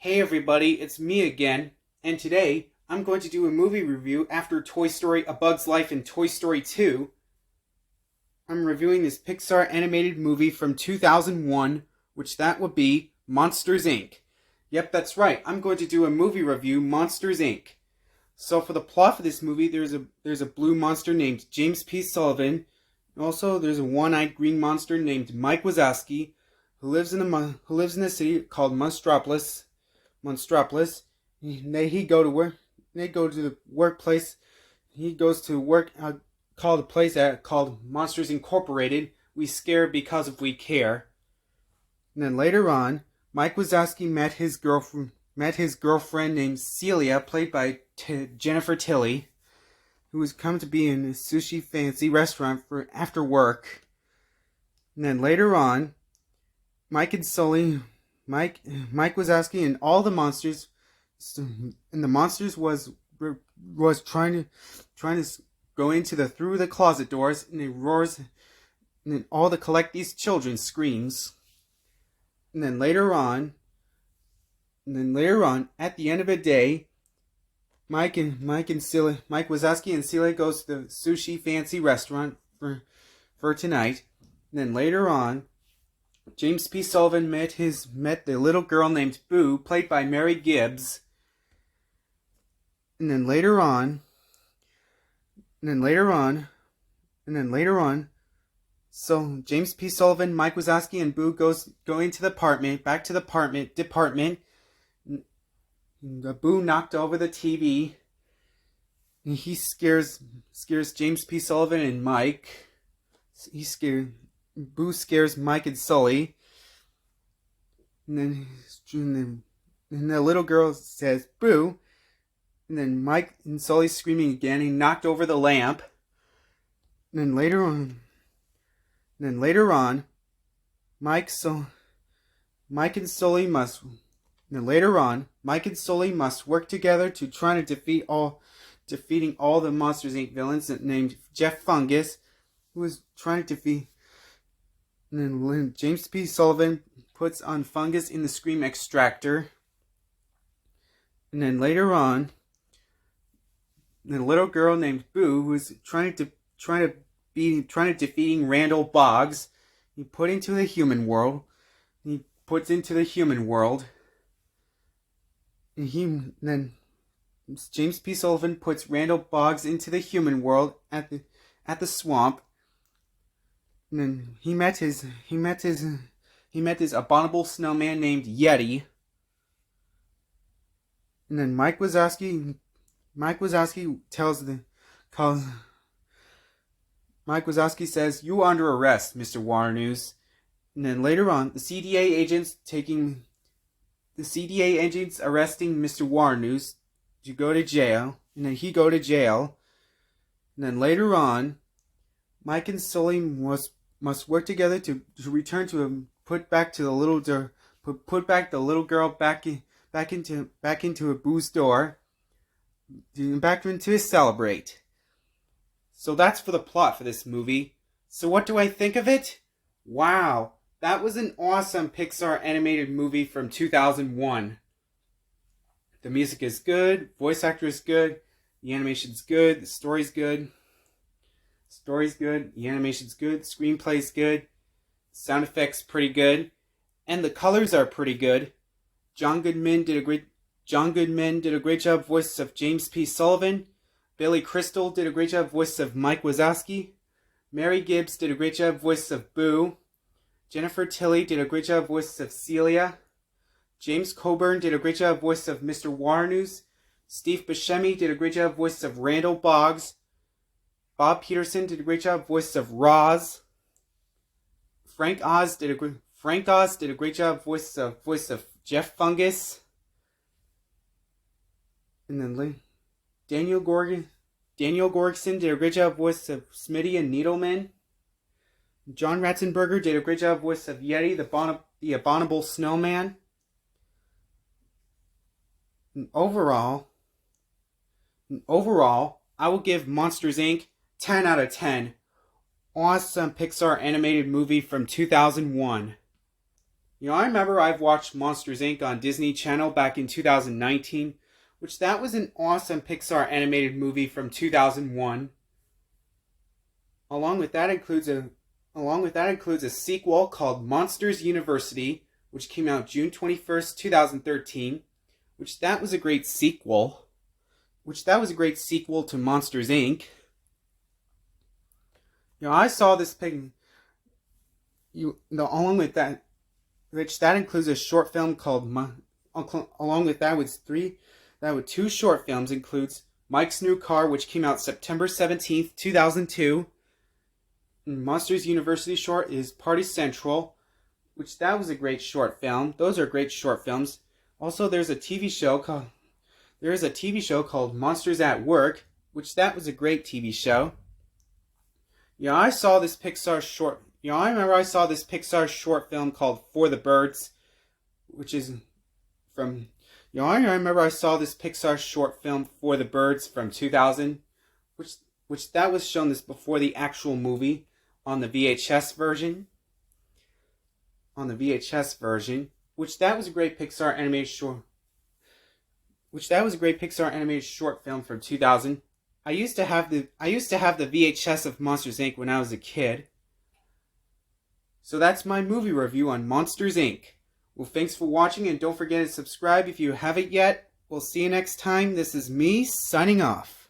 Hey everybody, it's me again, and today I'm going to do a movie review after Toy Story A Bug's Life and Toy Story 2. I'm reviewing this Pixar animated movie from 2001, which that would be Monsters, Inc. Yep, that's right, I'm going to do a movie review, Monsters, Inc. So for the plot for this movie, there's a blue monster named James P. Sullivan. Also, there's a one-eyed green monster named Mike Wazowski, who lives in a city called Monstropolis. He go to work. They go to the workplace. He goes to work. Called a place called Monsters Incorporated. We scare because of we care. And then later on, Mike Wazowski met his girlfriend named Celia, played by Jennifer Tilly, who was come to be in a sushi fancy restaurant for after work. And then later on, Mike Wazowski and all the monsters, and the monsters was trying to go into through the closet doors, and it roars, and then all the collect these children screams. And then later on, at the end of the day, Mike Wazowski and Celia goes to the sushi fancy restaurant for tonight. And then later on, James P. Sullivan met the little girl named Boo, played by Mary Gibbs. And then later on, so James P. Sullivan, Mike Wazowski, and Boo go into the department. The Boo knocked over the TV. And he scares James P. Sullivan and Mike. Boo scares Mike and Sully. And then the little girl says, Boo. And then Mike and Sully screaming again. He knocked over the lamp. And then later on, Mike and Sully must work together to try to defeating all the Monsters Inc. villains named Jeff Fungus, who was trying to defeat. And then James P. Sullivan puts on Fungus in the Scream Extractor. And then later on, the little girl named Boo, who's trying to defeating Randall Boggs, he puts into the human world. And then James P. Sullivan puts Randall Boggs into the human world at the swamp. And then he met his abominable snowman named Yeti. And then Mike Wazowski says, "You are under arrest, Mr. Warner News." And then later on, the CDA agents arresting Mr. Warner News to go to jail, and then he go to jail. And then later on, Mike and Sully must work together to return to put back the little girl back into a Boo's door, back into Celebrate. So that's for the plot for this movie. So what do I think of it? Wow, that was an awesome Pixar animated movie from 2001. The music is good, voice actor is good, the animation's good, the story's good. The animation's good, screenplay's good, sound effects pretty good, and the colors are pretty good. John Goodman did a great job voice of James P. Sullivan. Billy Crystal did a great job voice of Mike Wazowski. Mary Gibbs did a great job voice of Boo. Jennifer Tilly did a great job voice of Celia. James Coburn did a great job voice of Mr. Warner News. Steve Buscemi did a great job voice of Randall Boggs. Bob Peterson did a great job voice of Roz. Frank Oz did a great job voice of Jeff Fungus. And then Daniel Gorgson did a great job voice of Smitty and Needleman. John Ratzenberger did a great job voice of Yeti, the abominable snowman. And overall, I will give Monsters Inc. 10 out of 10. Awesome Pixar animated movie from 2001. I remember I've watched Monsters Inc. on Disney Channel back in 2019, which that was an awesome Pixar animated movie from 2001. Along with that includes a sequel called Monsters University, which came out June 21st, 2013, which that was a great sequel. To Monsters Inc. I saw this pig. Along with that, which that includes a short film called. Along with that, with two short films includes Mike's New Car, which came out September 17th, 2002. And Monsters University short is Party Central, which that was a great short film. Those are great short films. Also, there's a TV show called Monsters at Work, which that was a great TV show. I saw this Pixar short. I remember I saw this Pixar short film called For the Birds, which is from. I remember I saw this Pixar short film For the Birds from 2000, which that was shown this before the actual movie on the VHS version. Which that was a great Pixar animated short. Film from 2000. I used to have the VHS of Monsters Inc. when I was a kid. So that's my movie review on Monsters Inc. Well, thanks for watching, and don't forget to subscribe if you haven't yet. We'll see you next time. This is me signing off.